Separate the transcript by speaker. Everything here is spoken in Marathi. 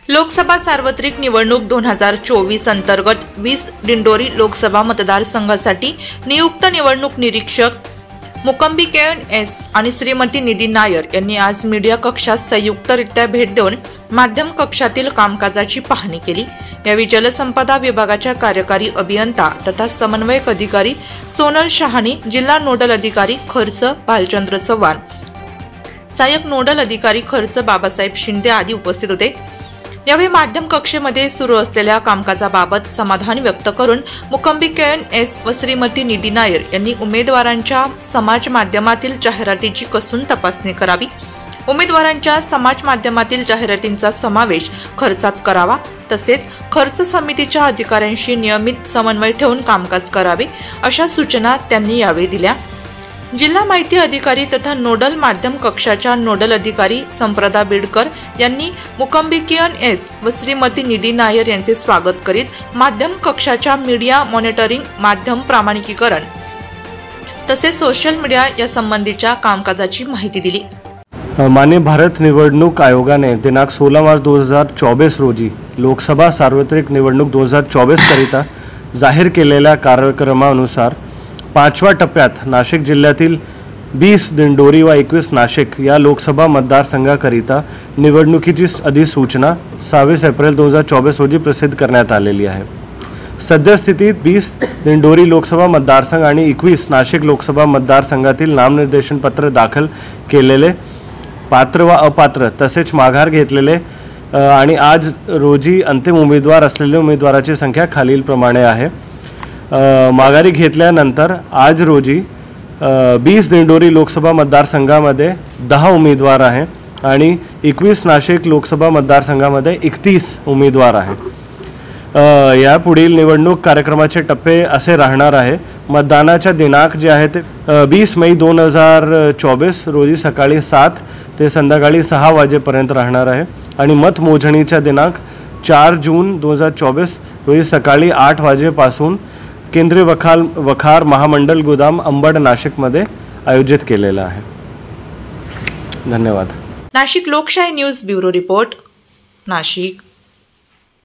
Speaker 1: लोकसभा सार्वत्रिक निवडणूक 2024 अंतर्गत 20 दिंडोरी लोकसभा मतदारसंघासाठी नियुक्त निवडणूक निरीक्षक मुकंबी KNS आणि श्रीमती निधी नायर यांनी आज मीडिया कक्षात संयुक्तरित्या भेट देऊन माध्यम कक्षातील कामकाजाची पाहणी केली। यावेळी जलसंपदा विभागाच्या कार्यकारी अभियंता तथा समन्वयक अधिकारी सोनल शहानी, जिल्हा नोडल अधिकारी खर्च भालचंद्र चव्हाण, सहाय्यक नोडल अधिकारी खर्च बाबासाहेब शिंदे आदी उपस्थित होते। यावेळी माध्यम कक्षेमध्ये सुरू असलेल्या कामकाजाबाबत समाधान व्यक्त करून मुकंबी KNS व श्रीमती निधी नायर यांनी उमेदवारांच्या समाज माध्यमातील जाहिरातीची कसून तपासणी करावी, उमेदवारांच्या समाज माध्यमातील जाहिरातींचा समावेश खर्चात करावा, तसेच खर्च समितीच्या अधिकाऱ्यांशी नियमित समन्वय ठेवून कामकाज करावे अशा सूचना त्यांनी यावेळी दिल्या। जिल्हा माहिती अधिकारी तथा नोडल माध्यम कक्षाच्या नोडल अधिकारी संप्रदा बिडकर यांनी मुकंबी KNS व श्रीमती निधी नायर यांचे स्वागत करीत माध्यम कक्षाच्या मीडिया मॉनिटरिंग, माध्यम प्रामाणिकीकरण तसेच सोशल मीडिया या संबंधीच्या कामकाजाची माहिती दिली।
Speaker 2: माननीय भारत निवडणूक आयोगाने दिनांक 16 मार्च 2024 रोजी लोकसभा सार्वत्रिक निवडणूक 2024 करिता जाहीर केलेल्या कार्यक्रमानुसार 5व्या टप्प्यात नाशिक जिल्ह्यातील 20 दिंडोरी व 21 नाशिक या लोकसभा मतदारसंघाकरिता निवडणुकीची अधिसूचना 26 एप्रिल 2024 रोजी प्रसिद्ध करण्यात आलेली आहे। सद्यस्थितीत 20 दिंडोरी लोकसभा मतदारसंघ आणि 21 नाशिक लोकसभा मतदारसंघातील नामनिर्देशन पत्र दाखल केलेले पात्र व अपात्र तसेच माघार घेतलेले आणि आज रोजी अंतिम उमेदवार असलेल्या उमेदवाराची संख्या खालीलप्रमाणे आहे। माघारी घेतल्यानंतर आज रोजी 20 दिंडोरी लोकसभा मतदारसंघामध्ये 10 उमेदवार आहे आणि 21 नाशिक लोकसभा मतदारसंघामध्ये 31 उमेदवार आहे। या पुढील निवडणूक कार्यक्रमाचे टप्पे असे राहणार आहे। मतदानाच्या दिनांक जे आहे ते 20 मे 2024 रोजी सकाळी 7 ते संध्याकाळी 6 वाजेपर्यंत राहणार आहे आणि मतमोजणीचा दिनांक 4 जून 2024 रोजी सकाळी 8 वाजेपासून केंद्रीय वखार महामंडल गोदाम अंबड नाशिकमध्ये आयोजित केलेला आहे। धन्यवाद।
Speaker 1: नाशिक लोकशाही न्यूज ब्युरो रिपोर्ट, नाशिक।